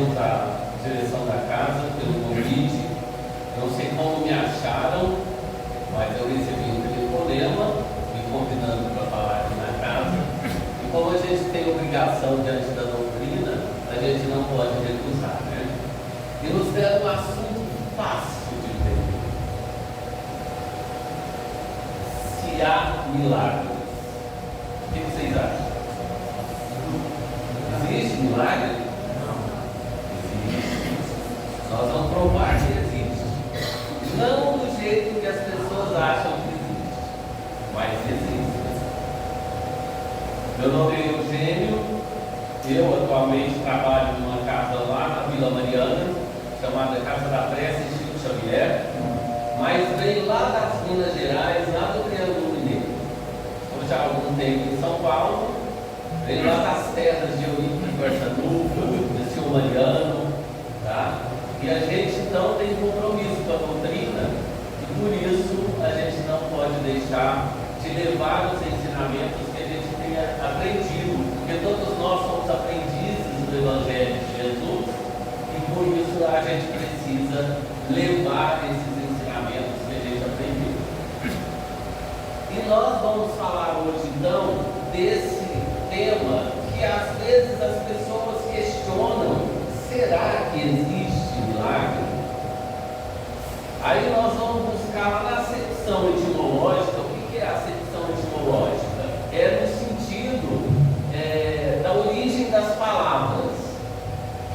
agradecemos a direção da casa pelo convite. Não sei como me acharam, mas eu recebi um telefonema me convidando para falar aqui na casa. E como a gente tem obrigação diante da doutrina, a gente não pode recusar, né? E nos deram um assunto fácil de entender. Se há milagres, o que vocês acham? Existe milagre? Não. Existe. Nós vamos provar que existe. Não do jeito que as pessoas acham que existe, mas existe. Meu nome é Eugênio. Eu atualmente trabalho numa casa lá na Vila Mariana, chamada Casa da Prece Chico Xavier, mas veio lá das Minas Gerais, lá do Triângulo Mineiro. Estou já há algum tempo em São Paulo, veio lá das terras de Eurípides Barçanufo, de Silmariano, tá? E a gente então tem compromisso com a doutrina, e por isso a gente não pode deixar de levar os ensinamentos que a gente tenha aprendido, porque todos nós somos aprendizes do Evangelho de Jesus, e por isso a gente precisa levar esses ensinamentos que a gente aprendeu. E nós vamos falar hoje então desse tema que às vezes as pessoas questionam: será que existe milagre? Aí nós vamos buscar lá na acepção etimológica. O que é a acepção etimológica? É no sentido da origem das palavras.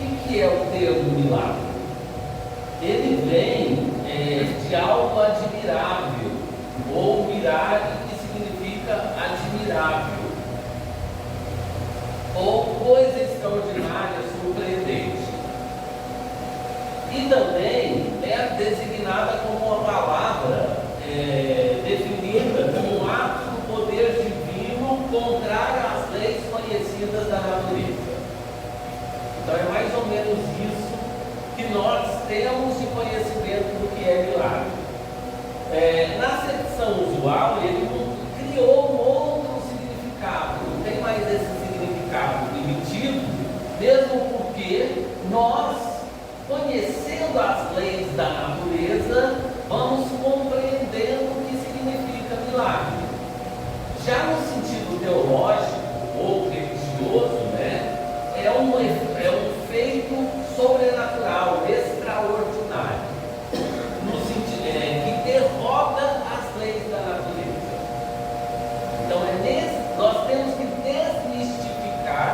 O que é o termo milagre? Ele vem de algo admirável, ou mirare, que significa admirável, ou coisa extraordinária, surpreendente. E também é designada como uma palavra definida como um ato do poder divino contrário às leis conhecidas da natureza. Então é mais ou menos isso que nós temos de conhecimento do que é milagre. Na acepção usual, ele criou um outro significado, não tem mais esse significado primitivo, mesmo porque nós, conhecendo as leis da natureza, vamos compreendendo o que significa milagre. Já no sentido teológico ou religioso, né, é um feito sobrenatural, extraordinário, no sentido que derroga as leis da natureza. Então nós temos que desmistificar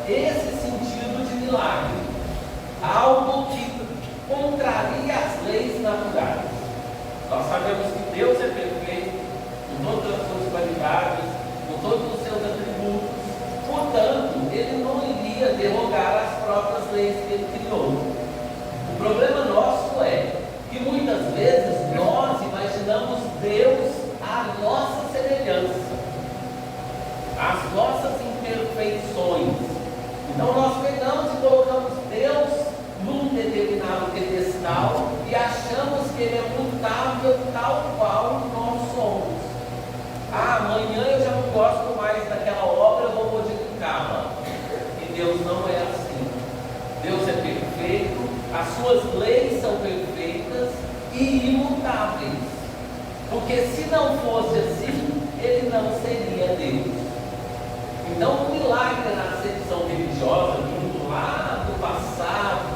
esse sentido de milagre, algo que contraria as leis naturais. Nós sabemos que Deus é perfeito, com todas as suas qualidades, com todos os seus atributos, portanto, Ele não iria derrogar as próprias leis que Ele criou. O problema nosso é que muitas vezes nós imaginamos Deus à nossa semelhança, às nossas imperfeições. Então nós pegamos e colocamos Deus num determinado pedestal e achamos que Ele é mutável tal qual nós somos. Amanhã eu já não gosto mais daquela obra, eu vou modificá-la. E Deus não é assim. Deus é perfeito, as suas leis são perfeitas e imutáveis. Porque se não fosse assim, Ele não seria Deus. Então o milagre na acepção religiosa, vindo lá do passado,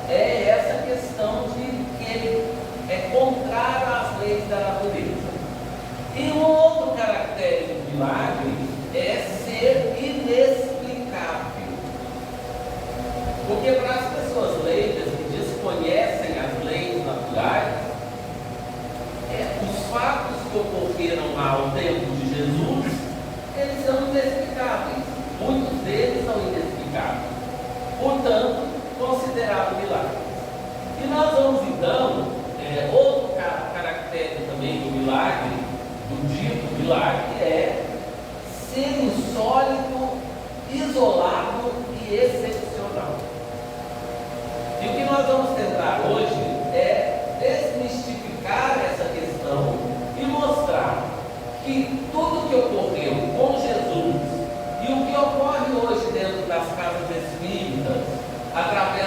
é essa questão de que ele é contrário às leis da natureza. E um outro caractere do milagre é ser inexplicável. Porque para as pessoas leigas que desconhecem as leis naturais, os fatos que ocorreram lá ao tempo de Jesus, eles são inexplicáveis. Muitos deles são inexplicáveis. Portanto, considerado milagre. E nós vamos então, outro caractere também do milagre, do dito milagre, é ser insólito, isolado e excepcional. E o que nós vamos tentar hoje é desmistificar essa questão e mostrar que tudo que ocorreu com Jesus e o que ocorre hoje dentro das casas espíritas, através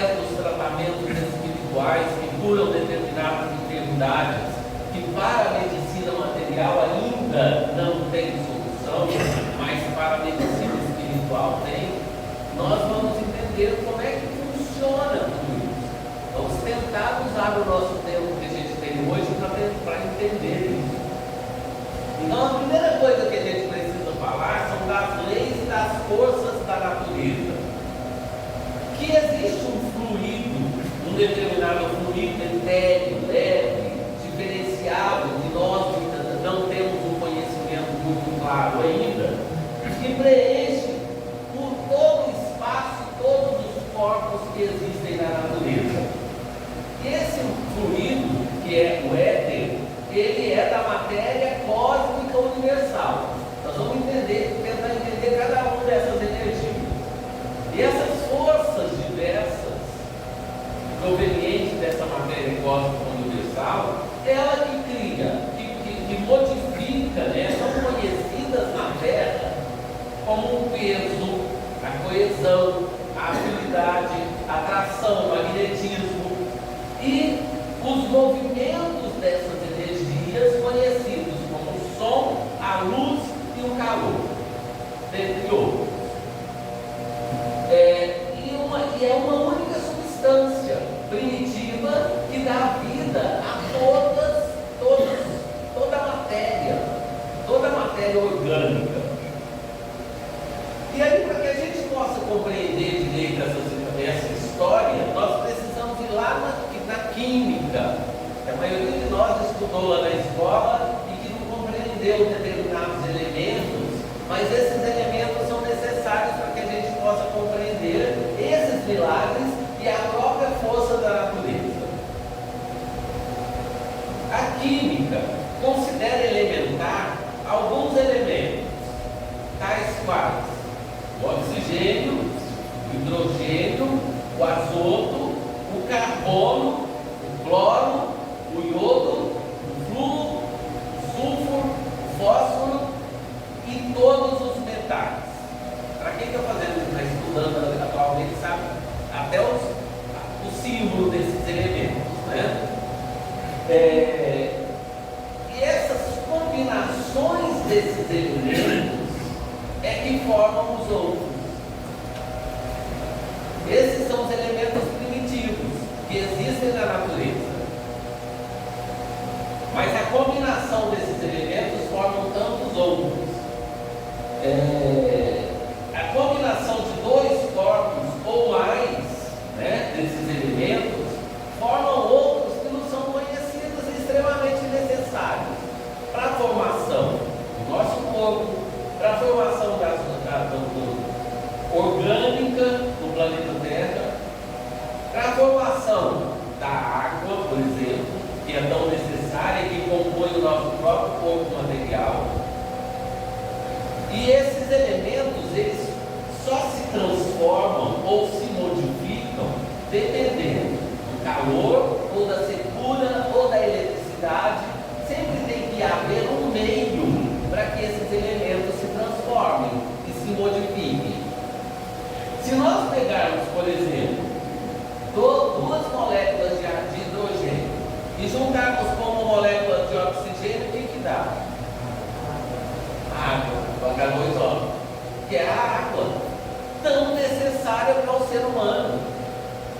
atividades que para a medicina material ainda não tem solução, mas para a medicina espiritual tem, nós vamos entender como é que funciona tudo isso. Vamos tentar usar o nosso tempo que a gente tem hoje para entender isso. Então, a primeira coisa que a gente precisa falar são das leis e das forças da natureza. Que existe um fluido, um determinado fluido etéreo, leve, diferenciável, que nós não temos um conhecimento muito claro ainda, que preenche por todo o espaço e todos os corpos que existem na natureza. Esse fluido, que é o éter, ele é da matéria cósmica universal. Nós vamos tentar entender cada uma dessas energias. E essas forças diversas, provenientes dessa matéria cósmica universal, ela que cria, que modifica, são conhecidas na Terra como o peso, a coesão, a afinidade, a atração, o magnetismo e os movimentos dessas energias conhecidos como o som, a luz e o calor, dentre outros. E é uma única substância primitiva que dá vida a toda a matéria orgânica. E aí, para que a gente possa compreender direito essa história, nós precisamos ir lá na química. A maioria de nós estudou lá na escola e que não compreendeu determinados elementos, mas esses elementos são necessários para que a gente possa compreender esses milagres e a própria força da natureza. A química considera elementar alguns elementos, tais quais o oxigênio, o hidrogênio, o azoto, o carbono, o cloro, o iodo, o flúor, o sulfuro, o fósforo e todos os metais. Para quem está estudando atualmente, sabe até o símbolo desses elementos, né? E essas combinações desses elementos é que formam os outros. Esses são os elementos primitivos que existem na natureza. Mas a combinação desses elementos formam tantos outros. A combinação de dois corpos ou mais, desses elementos formam outros que não são conhecidos e extremamente necessários para a formação do nosso corpo, para a formação da orgânica do planeta Terra, para a formação da água, por exemplo, que é tão necessária e que compõe o nosso próprio corpo material. E esses elementos, eles só se transformam ou se modificam dependendo do calor, ou da secura, ou da eletricidade. Sempre tem que haver um meio para que esses elementos se transformem e se modifiquem. Se nós pegarmos, por exemplo, duas moléculas de hidrogênio e juntarmos com uma molécula de oxigênio, o que dá? Água, H2O, que é a água, tão necessária para o ser humano.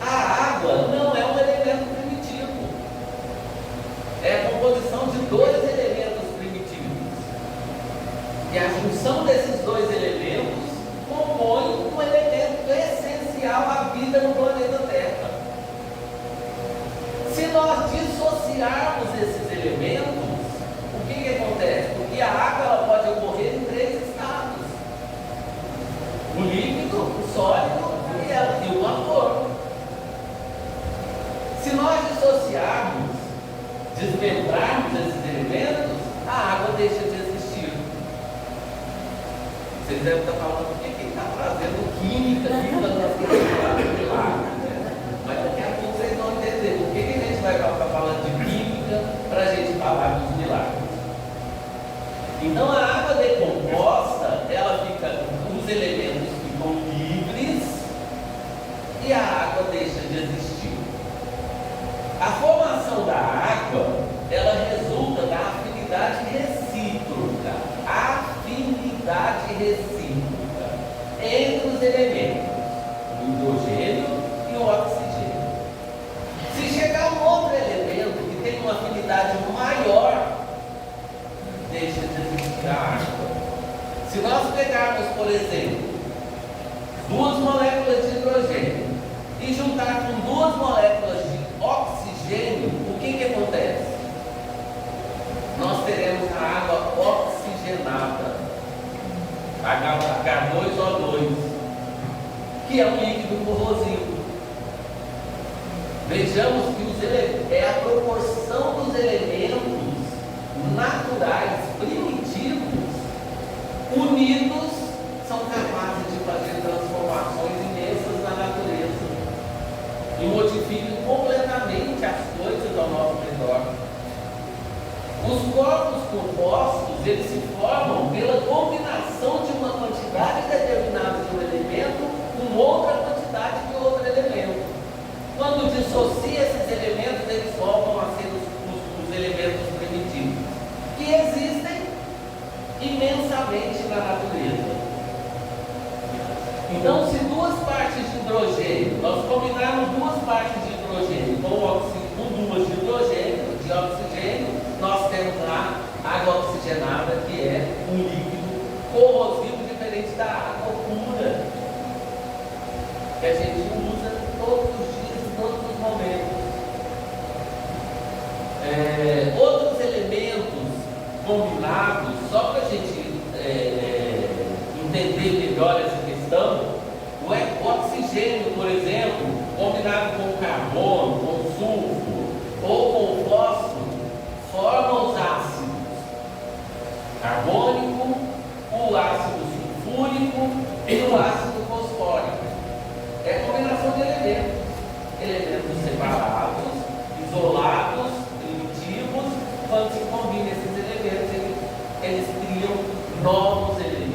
A água não é um elemento primitivo, é a composição de dois elementos primitivos. E a junção desses dois elementos compõe um elemento essencial à vida no planeta Terra. Se nós dissociarmos esses elementos, o que acontece? Porque a água ela pode ocorrer em três estados: o líquido, o sólido e o vapor. Se nós dissociarmos, desmembrarmos esses elementos, a água deixa de existir. Vocês devem estar falando, por que está trazendo química aqui para nós falar de milagre, né? Mas daqui a pouco vocês vão entender por que a gente vai estar falando de química para a gente falar dos milagres. Então a água decomposta, ela fica, os elementos ficam livres e a água deixa de existir. A formação da água dos elementos, o hidrogênio e o oxigênio. Se chegar um outro elemento que tem uma afinidade maior, deixa de existir a água. Se nós pegarmos, por exemplo, duas moléculas de hidrogênio e juntar com duas moléculas de oxigênio, o que acontece? Nós teremos a água oxigenada, H2O2, que é um líquido corrosivo. Vejamos que é a proporção dos elementos naturais, primitivos, unidos, são capazes de fazer transformações imensas na natureza e modificam completamente as coisas ao nosso redor. Os corpos compostos, eles se formam pela combinação de uma quantidade determinada de um elemento com outra quantidade de outro elemento. Quando dissocia esses elementos, eles voltam a ser os elementos primitivos, que existem imensamente na natureza. Então, se duas partes de hidrogênio, nós combinarmos duas partes de hidrogênio com duas de hidrogênio, de oxigênio, nós temos lá água oxigenada, que é um líquido corrosivo diferente da água pura, que a gente usa todos os dias, em todos os momentos. Outros elementos combinados, só para a gente entender melhor essa questão, o oxigênio, por exemplo, combinado com o carbono, com o sulfuro ou com o fósforo, formam os ácidos carbônico, o ácido sulfúrico e o ácido fosfórico. É a combinação de elementos separados, isolados, primitivos. Quando se combina esses elementos, eles criam novos elementos.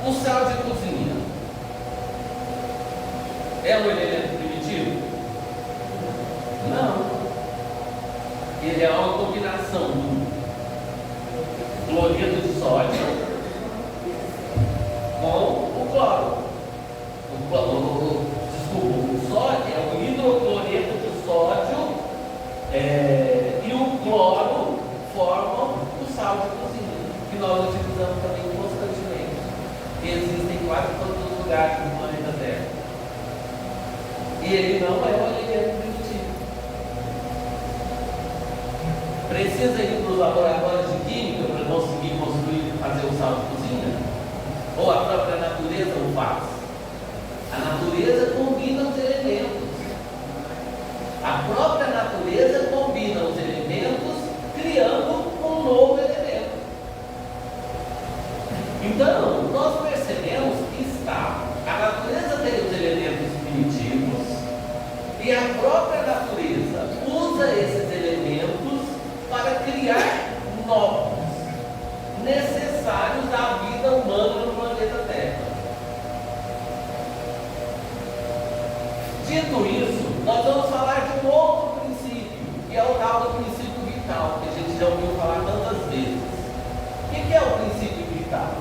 O sal de cozinha é um elemento primitivo? Não. Ele é uma combinação do cloreto de sódio com o cloro. O sódio é o hidrocloreto de sódio e o cloro formam o sal de cozinha, que nós utilizamos também constantemente. E existem em quase todos os lugares do planeta Terra. E ele não é um elemento primitivo. Precisa ir para os laboratórios de química para conseguir fazer o sal de cozinha? Ou a própria natureza o faz? A natureza combina os elementos. A própria natureza combina os elementos, criando um novo elemento. Então, nós percebemos que a natureza tem os elementos primitivos e a própria natureza usa esses elementos para criar novos, necessários à vida humana no planeta Terra. Dito isso, nós vamos falar de um outro princípio, que é o tal do princípio vital, que a gente já ouviu falar tantas vezes. O que é o princípio vital?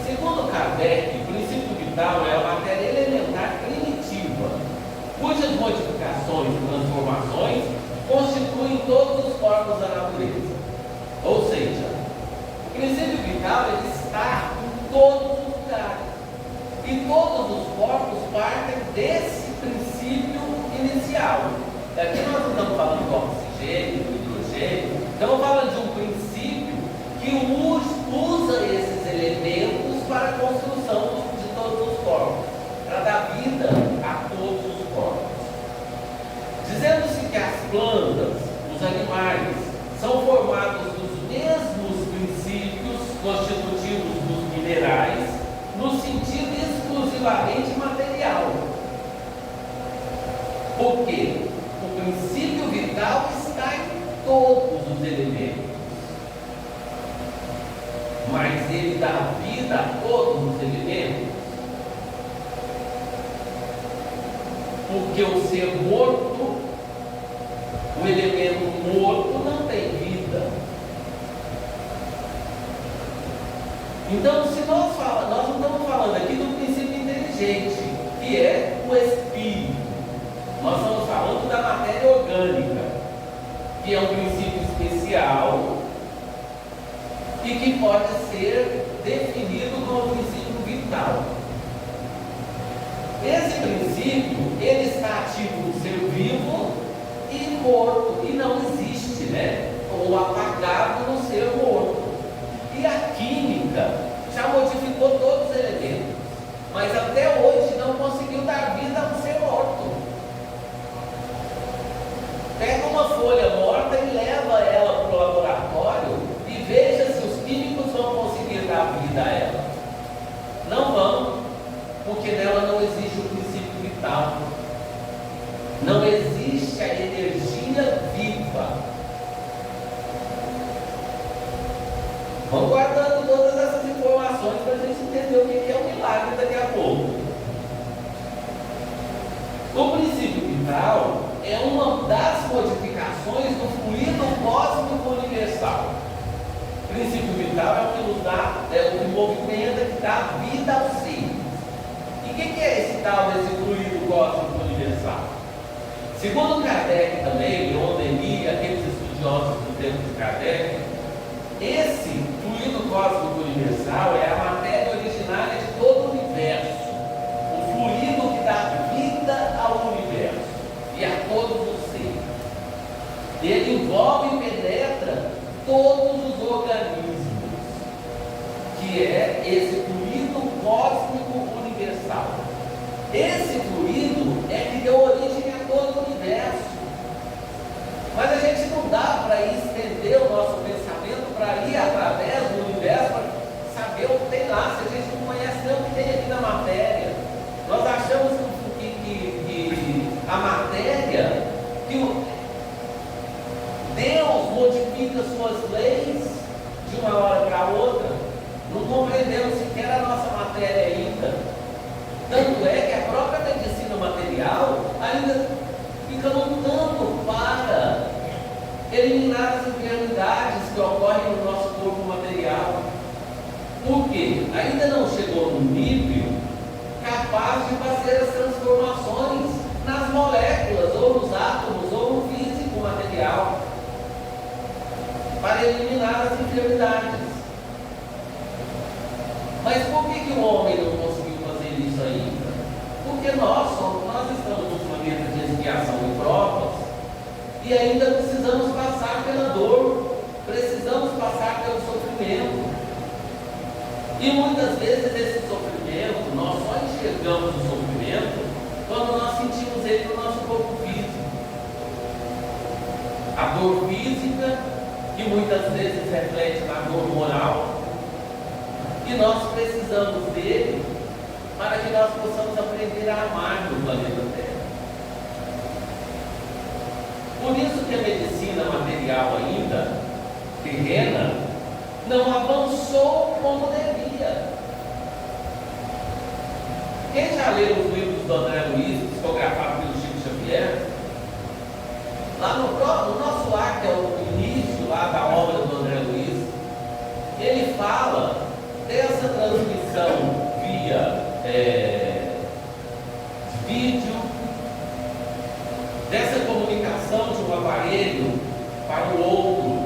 Segundo Kardec, o princípio vital é a matéria elementar primitiva, cujas modificações e transformações constituem todos os corpos da natureza. Ou seja, o princípio vital ele está em todos os lugares. E todos os corpos partem desse princípio inicial. Aqui nós não estamos falando do oxigênio, do hidrogênio, estamos falando de um princípio que usa esses elementos para a construção de todos os corpos, para dar vida a todos os corpos. Dizendo-se que as plantas, os animais, são formados dos mesmos princípios constitutivos dos minerais, no sentido exclusivamente material. Por quê? O princípio vital está em todos os elementos, mas ele dá vida a todos os elementos. Porque o ser morto, o elemento morto não tem vida. Esse princípio, ele está ativo no ser vivo e morto, e não existe, né? Ou apagado no ser morto. E a química já modificou todos os elementos, mas até hoje não conseguiu dar vida a um ser morto. Pega uma folha morta e leva ela para o laboratório e veja se os químicos vão conseguir dar vida a ela. Não vão, porque nela não existe o princípio vital. Não existe a energia viva. Vamos guardando todas essas informações para a gente entender o que é o milagre daqui a pouco. O princípio vital é uma das modificações do fluido cósmico universal. O princípio vital é o que nos dá, é o que movimenta, que dá vida aos seres. E o que é esse tal desse fluido cósmico universal? Segundo Kardec também, Leon Denis, aqueles estudiosos do tempo de Kardec, esse fluido cósmico universal é a matéria originária de todo o universo, o fluido que dá vida ao universo e a todos os seres. Ele envolve e penetra todos os organismos, que é esse fluido cósmico universal. Esse fluido é que deu origem a todo o universo. Mas a gente não dá para estender o nosso pensamento para ir através do universo para saber o que tem lá, se a gente não conhece nem o que tem aqui na matéria. Nós achamos que a matéria, que Deus modifica suas leis de uma hora para outra. Não compreendemos sequer a nossa matéria ainda. Tanto é que a própria medicina material ainda fica lutando para eliminar as enfermidades que ocorrem no nosso corpo material. Por quê? Ainda não chegou no nível capaz de fazer as transformações nas moléculas, ou nos átomos, ou no físico material, para eliminar as enfermidades. Mas por que o homem não conseguiu fazer isso ainda? Porque nós estamos num planeta de expiação e provas, e ainda precisamos passar pela dor, precisamos passar pelo sofrimento. E muitas vezes esse sofrimento, nós só enxergamos o sofrimento quando nós sentimos ele no nosso corpo físico. A dor física, que muitas vezes reflete na dor moral, e nós precisamos dele para que nós possamos aprender a amar no planeta Terra. Por isso que a medicina material ainda, terrena, não avançou como devia. Quem já leu os livros do André Luiz, psicografado pelo Chico Xavier, lá no nosso ar, que é o início lá da obra do André Luiz, ele fala dessa transmissão via vídeo, dessa comunicação de um aparelho para o outro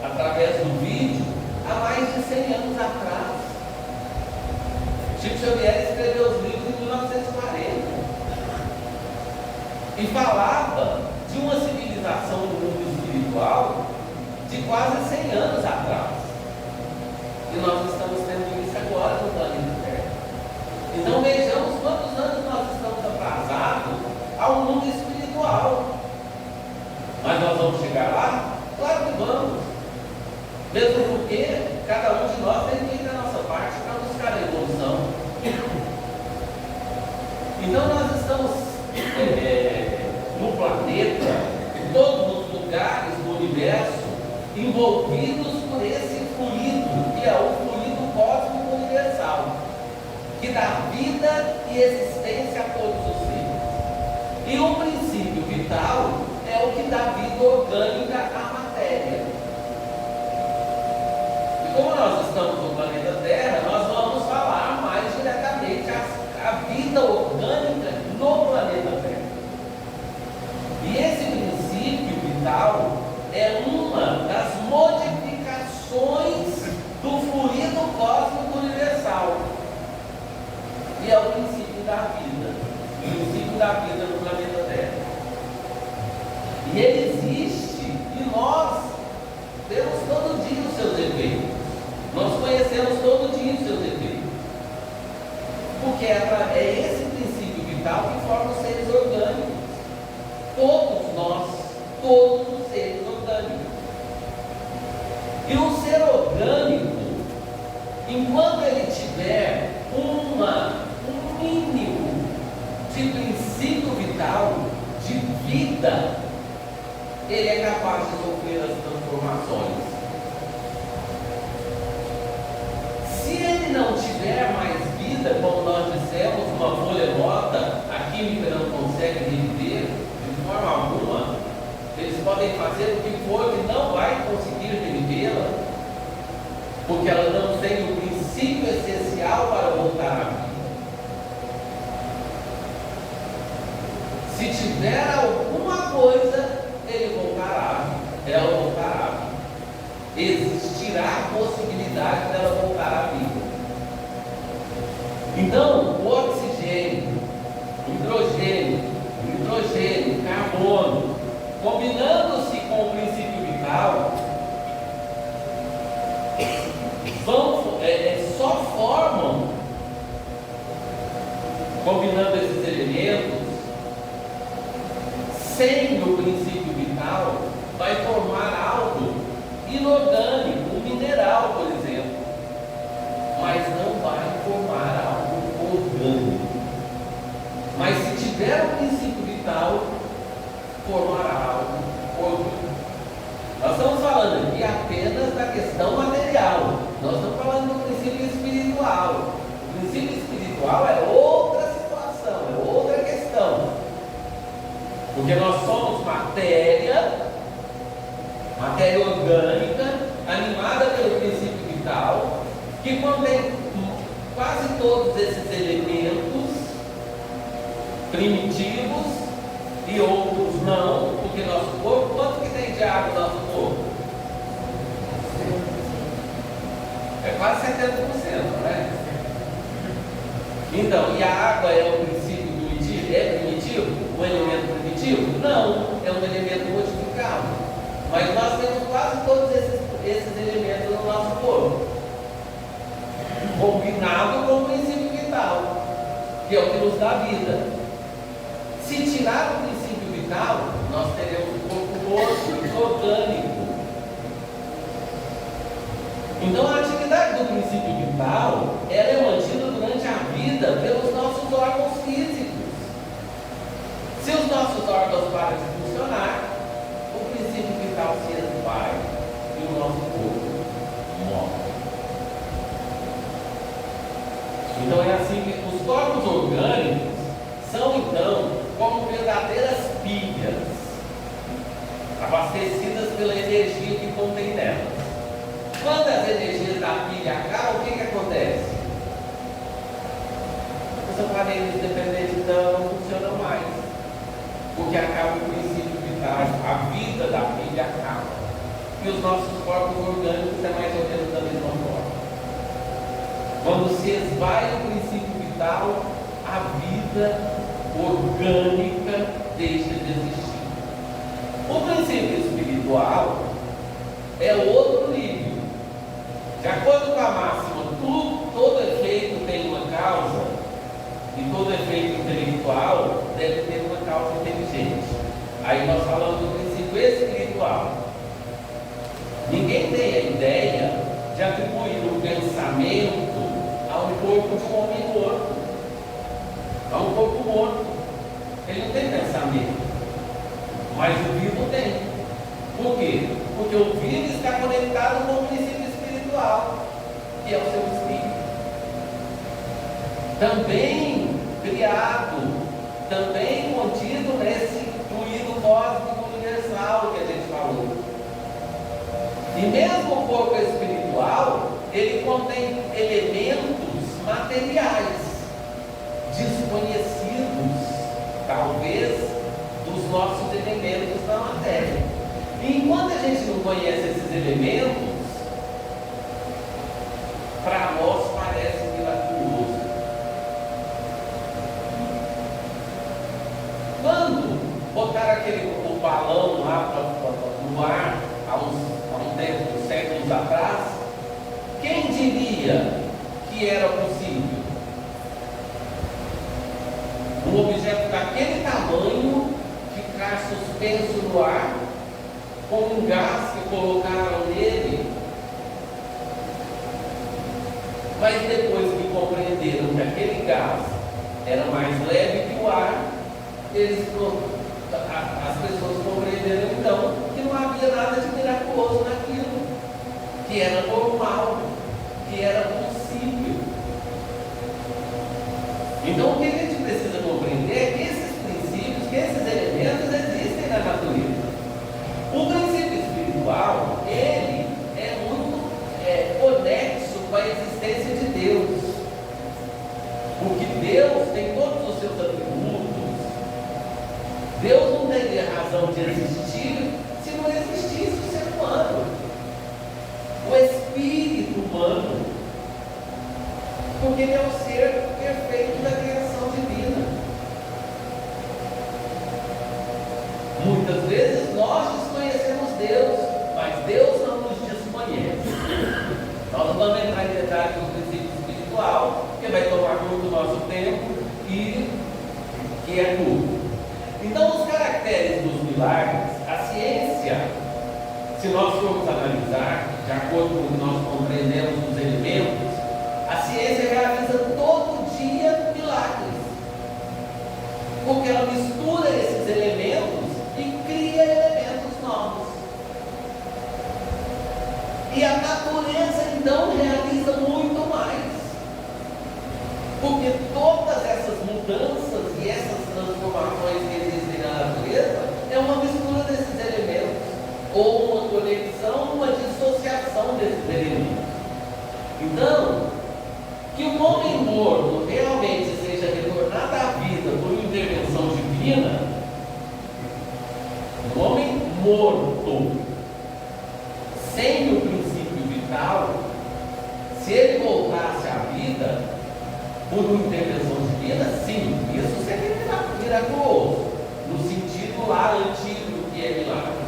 através do vídeo há mais de 100 anos atrás. Chico Xavier escreveu os livros em 1940 e falava de uma civilização no mundo espiritual de quase 100 anos atrás. E nós estamos tendo isso agora no planeta Terra. Então vejamos quantos anos nós estamos atrasados ao mundo espiritual. Mas nós vamos chegar lá? Claro que vamos. Mesmo porque cada um de nós tem que ir da nossa parte para buscar a evolução. Então nós estamos no planeta, em todos os lugares do universo, envolvidos por esse fluido, que é o fluido cósmico universal, que dá vida e existência a todos os seres. E o princípio vital é o que dá vida orgânica à matéria. E como nós estamos no planeta Terra, nós vamos falar mais diretamente a vida orgânica no planeta Terra. E esse princípio vital é uma das modificações do fluido cósmico universal. E é o princípio princípio da vida. O princípio da vida no planeta Terra. E ele existe, e nós temos todo dia os seus efeitos. Nós conhecemos todo dia os seus efeitos. Porque é esse princípio vital que forma os seres orgânicos. Todos nós, todos os seres orgânicos. E um ser orgânico, enquanto ele tiver um mínimo de princípio vital, de vida, ele é capaz de sofrer as transformações. Se ele não tiver mais vida, como nós dissemos, uma folha morta, a química não consegue reviver de forma alguma. Eles podem fazer o que for que não vai conseguir revivê-la, porque ela não tem o princípio essencial para voltar à vida. Se tiver alguma coisa, ele voltará, ela voltará à vida. Existirá a possibilidade dela voltar à vida. Então, o oxigênio, o hidrogênio, carbono, combinando-se com o princípio vital, só formam, combinando esses elementos, sem o princípio vital, vai formar algo inorgânico, um mineral, por exemplo, mas não vai formar algo orgânico. Mas se tiver o princípio vital, formará algo orgânico. Nós estamos falando aqui apenas da questão material, nós estamos falando do princípio espiritual. O princípio espiritual é outra situação, é outra questão, porque nós somos matéria orgânica, animada pelo princípio vital, que contém quase todos esses elementos primitivos e outros não, porque nosso corpo, quanto que tem de água no nosso corpo? É quase 70%, né? Então, e a água é o princípio primitivo? É primitivo? Um elemento primitivo? Não, é um elemento modificado. Mas nós temos quase todos esses elementos no nosso corpo, combinado com o princípio vital, que é o que nos dá vida. Se tirar o princípio vital, nós teremos um corpo morto, orgânico. Então a atividade do princípio vital, ela é mantida durante a vida pelos nossos órgãos físicos. Se os nossos órgãos param de funcionar, o princípio vital se esvai e o nosso corpo morre. Então é assim que os corpos orgânicos são então como verdadeiras pilhas, abastecidas pela energia que contém nelas. Quando as energias da pilha acabam, o que acontece? Os aparelhos dependentes dela não funcionam mais, porque acaba o princípio vital, a vida da pilha acaba. E os nossos corpos orgânicos é mais ou menos da mesma forma. Quando se esvai o princípio vital, a vida orgânica deixa de existir. O princípio espiritual é outro nível. De acordo com a máxima, todo efeito tem uma causa, e todo efeito intelectual deve ter uma causa inteligente. Aí nós falamos do princípio espiritual. Ninguém tem a ideia de atribuir o pensamento a um corpo de um homem morto, a um corpo morto. Ele não tem pensamento, mas o vivo tem. Por quê? Porque o vivo está conectado com o princípio espiritual, que é o seu espírito. Também criado, também contido nesse fluido cósmico universal que a gente falou. E mesmo o corpo espiritual, ele contém elementos materiais, desconhecidos, talvez, dos nossos elementos da matéria. E enquanto a gente não conhece esses elementos, para nós parece miraculoso. no ar há um tempo, séculos atrás, quem diria que era possível um objeto daquele tamanho ficar suspenso no ar com um gás que colocaram nele? Mas depois que compreenderam que aquele gás era mais leve que o ar, as pessoas compreenderam então que não havia nada de miraculoso naquilo, que era normal, que era possível. Então o que a gente precisa compreender é que esses princípios, que esses elementos existem na natureza. O princípio espiritual, ele é muito conexo com a existência de Deus, porque Deus tem todos os seus atributos. Deus não teria razão de existir se não existisse o ser humano, o espírito humano, porque ele é o ser perfeito da criação divina. Muitas vezes nós desconhecemos Deus, mas Deus não nos desconhece. Nós não vamos entrar em detalhes do princípio espiritual, que vai tomar muito nosso tempo e que é tudo. Então, os caracteres dos milagres, a ciência, se nós formos analisar, de acordo com o que nós compreendemos dos elementos, a ciência realiza todo dia milagres, porque ela mistura esses elementos e cria elementos novos. E a natureza então realiza muito mais, porque todas essas mudanças e essas transformações que existem na natureza é uma mistura desses elementos, ou uma conexão, uma dissociação desses elementos. Então, que o homem morto realmente seja retornado à vida por uma intervenção divina, o homem morto, sem o princípio vital, se ele voltasse à vida por uma intervenção divina, sim, isso seria miraculoso, no sentido lá antigo do que é milagre.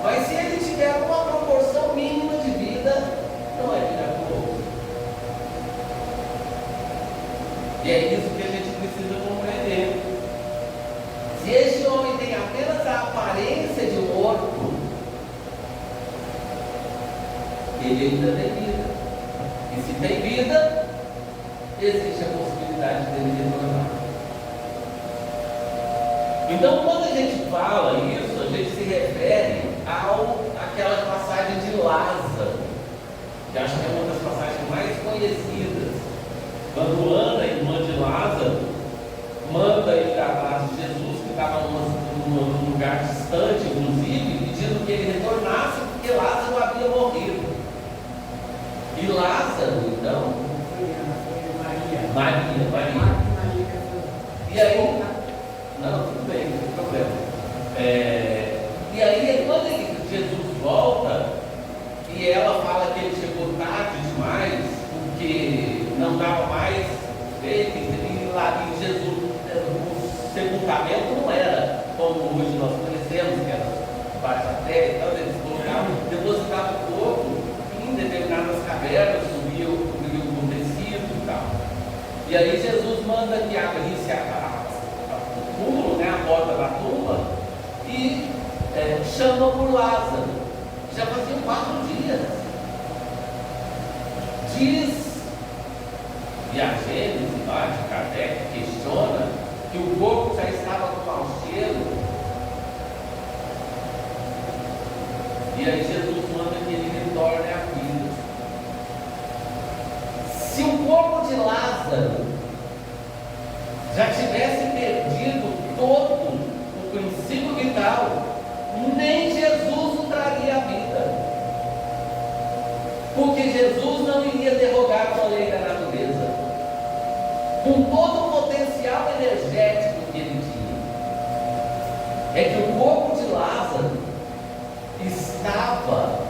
Mas se ele tiver uma proporção mínima de vida, não é miraculoso. E é isso que a gente precisa compreender. Se este homem tem apenas a aparência de morto, ele ainda tem vida. E se tem vida, existe a possibilidade dele retornar. Então, quando a gente fala isso, a gente se refere àquela passagem de Lázaro, que acho que é uma das passagens mais conhecidas. Quando Ana, irmã de Lázaro, manda ir atrás de Jesus, que estava num lugar distante, inclusive, pedindo que ele retornasse, porque Lázaro havia morrido. E Lázaro, então, Maria. E aí, não, tudo bem, não tem problema. E aí, quando Jesus volta, e ela fala que ele chegou tarde demais, porque não dava mais feito, e lá em Jesus, o sepultamento não era como hoje nós conhecemos, que era baixo da terra e tal, eles colocavam, depositavam o corpo em determinadas cavernas, subiam com tecido e tal. E aí Jesus manda que abrisse o túmulo, né, a porta da tumba, e chama por Lázaro. Já faziam 4 dias. Diz, e a Gênesis, lá de Kardec, questiona que o corpo já estava com mau cheiro. E aí Jesus manda que ele retorne à vida. Se o corpo de Lázaro já tivesse perdido todo o princípio vital, nem Jesus o traria à vida. Porque Jesus não iria derrogar a lei da natureza, com todo o potencial energético que ele tinha. É que o corpo de Lázaro estava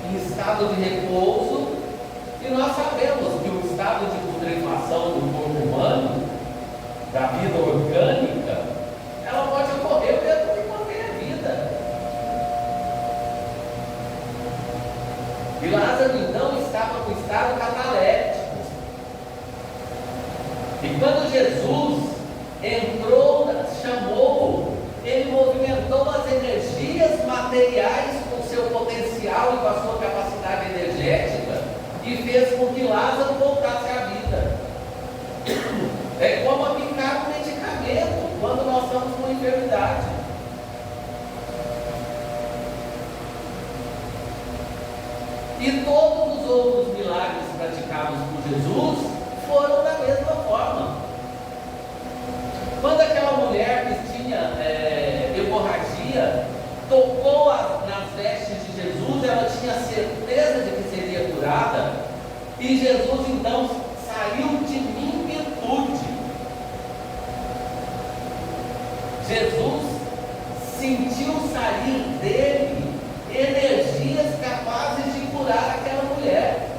em estado de repouso, e nós sabemos que o estado de putrefação do corpo humano, da vida orgânica, ela pode ocorrer mesmo que mantém a vida. Quando Jesus entrou, chamou, ele movimentou as energias materiais com seu potencial e com a sua capacidade energética e fez com que Lázaro voltasse à vida. É como aplicar um medicamento quando nós estamos com enfermidade. E todos os outros milagres praticados por Jesus foram da mesma forma. Quando aquela mulher que tinha hemorragia tocou nas vestes de Jesus, ela tinha certeza de que seria curada, e Jesus então saiu de inquietude. Jesus sentiu sair dele energias capazes de curar aquela mulher.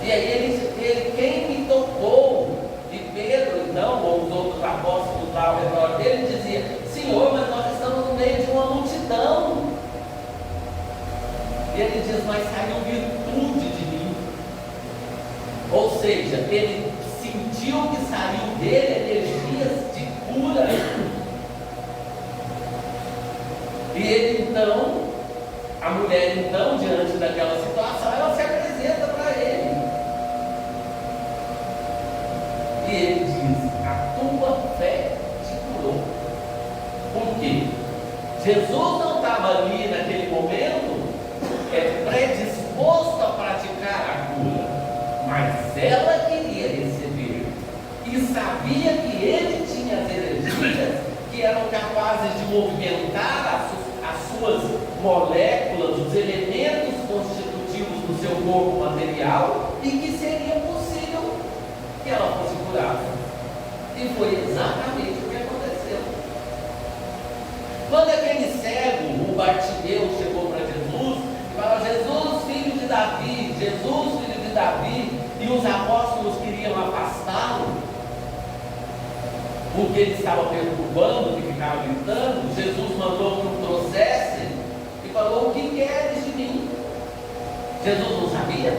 E aí quem me tocou? E Pedro, então, ou os outros apóstolos lá ao redor dele, dizia: Senhor, mas nós estamos no meio de uma multidão. E ele diz: mas saiu virtude de mim. Ou seja, ele sentiu que saiu dele energias de cura. E ele então, a mulher então, diante daquela situação, ela se apresenta para ele. E ele diz: a tua fé te curou. Por quê? Jesus não estava ali naquele momento predisposto a praticar a cura, mas ela queria receber e sabia que ele tinha as energias que eram capazes de movimentar as suas moléculas, os elementos constitutivos do seu corpo material, e que seria possível que ela fosse curada. E foi exatamente o que aconteceu. Quando aquele cego, o Bartimeu, chegou para Jesus e falou: Jesus, filho de Davi, Jesus, filho de Davi, e os apóstolos queriam afastá-lo, porque ele estava perturbando, que ficava gritando. Jesus mandou que o trouxessem e falou: o que queres de mim? Jesus não sabia.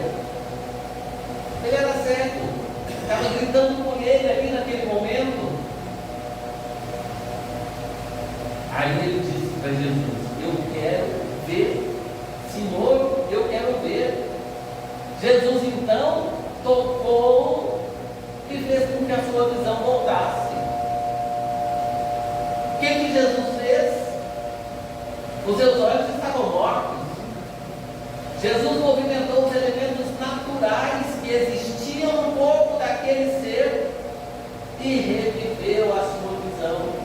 Ele era cego, estava gritando com ele ali naquele momento. Aí ele disse para Jesus: eu quero ver, Senhor, eu quero ver. Jesus então tocou e fez com que a sua visão voltasse. O que Jesus fez? Os seus olhos estavam mortos. Jesus movimentou os elementos naturais que existiam no corpo daquele ser e reviveu a sua visão.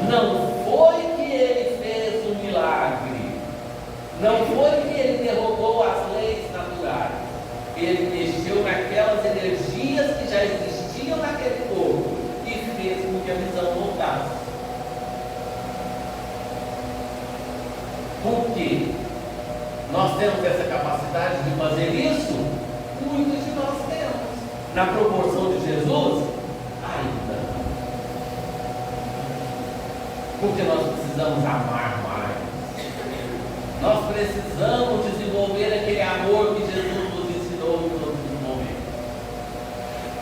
Não foi que ele fez um milagre, não foi que ele derrubou as leis naturais, ele mexeu naquelas energias que já existiam naquele corpo e fez com que a visão voltasse. Por quê? Nós temos essa capacidade de fazer isso? Muitos de nós temos. Na proporção de Jesus? Ainda não. Porque nós precisamos amar mais. Nós precisamos desenvolver aquele amor que Jesus nos ensinou que nós desenvolvemos.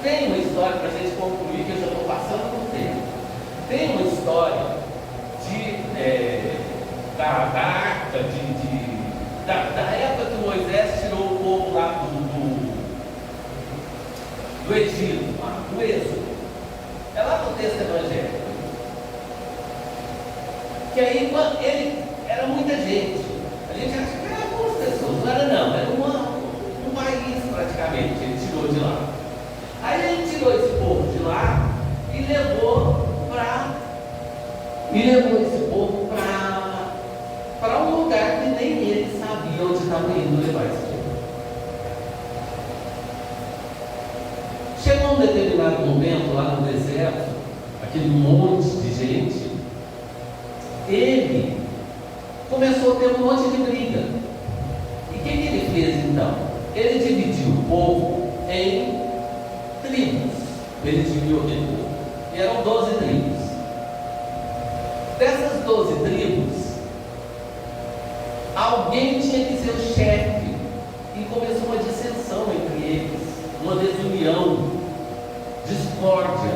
Tem uma história para a gente concluir, que eu já estou passando do tempo. Tem uma história da arca, da época que Moisés tirou o povo lá do Egito, do Êxodo. É lá no texto evangélico. Que aí ele era muita gente. A gente acha que era algumas pessoas, não era não, era um país praticamente, ele tirou de lá. Aí ele tirou esse povo de lá e levou esse povo para um lugar que nem ele sabia onde estava indo levar esse povo. Chegou um determinado momento lá no deserto, aquele monte de gente, ele começou a ter um monte de briga. E o que ele fez então? Ele dividiu o povo em tribos. Ele dividiu aquele povo. E eram 12 tribos. Dessas 12 tribos, alguém tinha que ser o chefe. E começou uma dissensão entre eles. uma desunião, discórdia.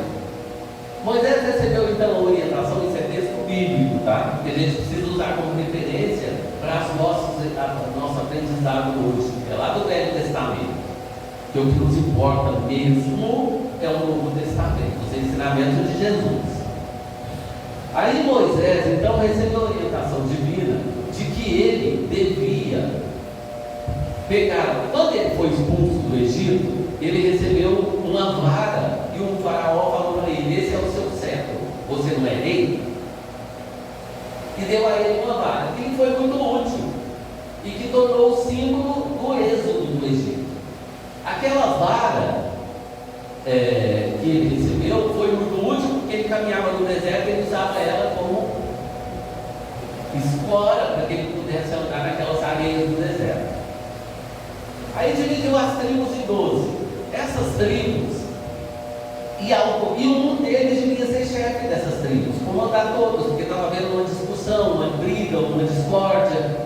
Moisés recebeu então a orientação, isso é texto bíblico, tá? Que a gente precisa usar como referência para nosso aprendizado hoje, é lá do Velho Testamento. Que o que nos importa mesmo é o Novo Testamento, os ensinamentos de Jesus. Aí Moisés então recebeu a orientação divina de que ele devia pegar, quando ele foi expulso do Egito, ele recebeu uma vara e o faraó falou para ele: esse é o seu cetro, você não é rei? E deu a ele uma vara, que foi muito útil e que tornou o símbolo do êxodo do Egito. Aquela vara que ele recebeu foi muito útil porque ele caminhava no deserto e ele usava ela como espora para que ele pudesse andar naquelas areias do deserto. Aí dividiu as tribos em 12. Essas tribos, e um deles devia ser chefe dessas tribos, comandar todos, porque estava havendo uma discussão, uma briga, uma discórdia.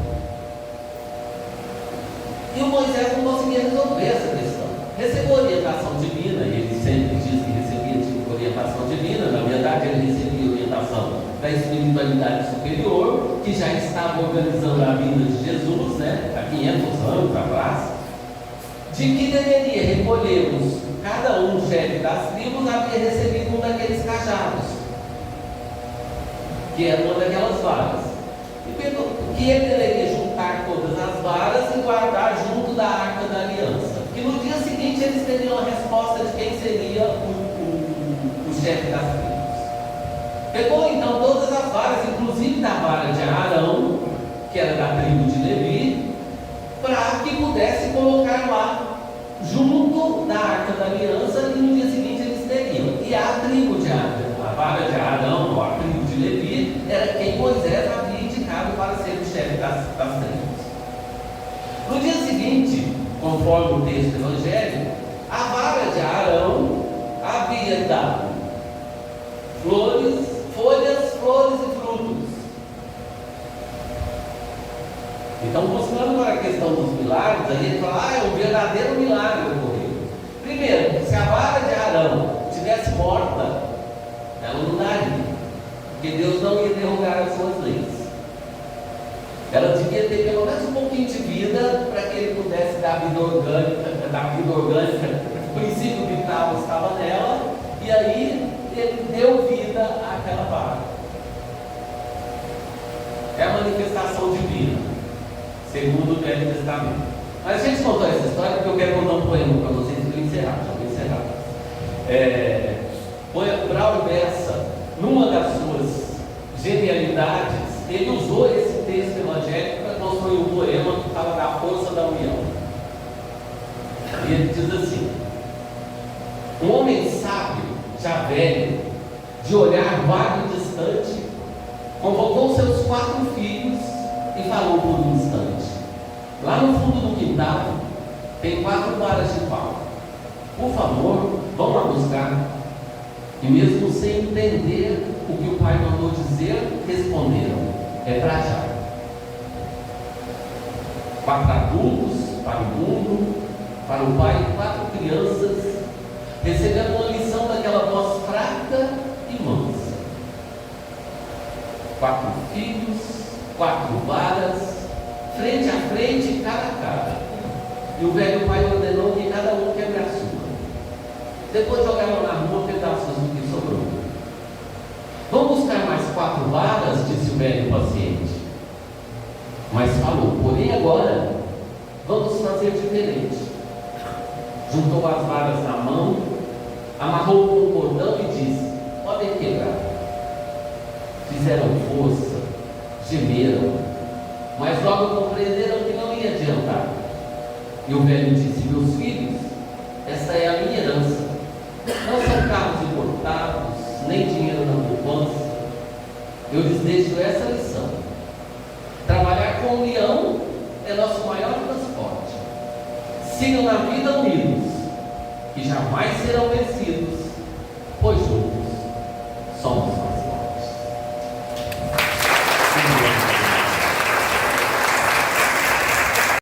E o Moisés não conseguia resolver essa questão. Recebeu orientação divina, e ele sempre diz que recebia orientação divina. Na verdade, ele recebia orientação da espiritualidade superior, que já estava organizando a vinda de Jesus, né, há 500 anos atrás, de que deveria recolhermos, cada um chefe das tribos havia recebido um daqueles cajados, que era uma daquelas varas, e que ele deveria juntar todas as varas e guardar junto da Arca da Aliança, que no dia seguinte eles teriam a resposta de quem seria o chefe das tribos. Pegou então todas as varas, inclusive da vara de Arão, que era da tribo de Levi, para que pudesse colocar lá junto da Arca da Aliança, e no dia seguinte eles teriam. E a tribo de Arão, a vara de Arão, ou a tribo de Levi, era quem Moisés havia indicado para ser o chefe das tribos. No dia seguinte, conforme o texto evangélico, a vara de Arão havia dado folhas, flores e frutos. Então, buscando para a questão dos milagres, a gente fala: é um verdadeiro milagre ocorrido. Primeiro, se a vara de Arão estivesse morta, ela não daria, porque Deus não ia derrogar as suas leis. Ela devia ter pelo menos um pouquinho de vida para que ele pudesse dar vida orgânica, o princípio vital estava nela, e aí ele deu vida àquela vara. É a manifestação divina, segundo o Velho Testamento. Mas a gente contou essa história porque eu quero contar um poema para vocês para encerrar. Já vou encerrar. O Braulio Bessa, numa das suas genialidades, ele usou esse texto evangélico para construir um poema que fala da força da união. E ele diz assim: um homem sábio, já velho, de olhar vago e distante, convocou seus 4 filhos e falou por um instante: lá no fundo do quintal tem 4 varas de pau. Por favor, vão lá buscar. E mesmo sem entender o que o pai mandou dizer, responderam: é para já. 4 adultos para o mundo, para o pai, 4 crianças, recebendo uma lição daquela voz fraca e mansa. 4 filhos, 4 varas, frente a frente, cara a cara. E o velho pai ordenou que cada um quebre a sua. Depois jogaram na rua pedaços do que sobrou. Vamos buscar mais 4 varas, disse o velho paciente. Mas falou: porém agora vamos fazer diferente. Juntou as varas na mão, amarrou com um cordão e disse: podem quebrar. Fizeram força, gemeram, mas logo compreenderam que não ia adiantar. E o velho disse: meus filhos, essa é a minha herança. Não são carros importados, nem dinheiro na poupança. Eu lhes deixo essa lição: trabalhar com união é nosso maior transporte. Sigam na vida unidos, que jamais serão vencidos, pois juntos somos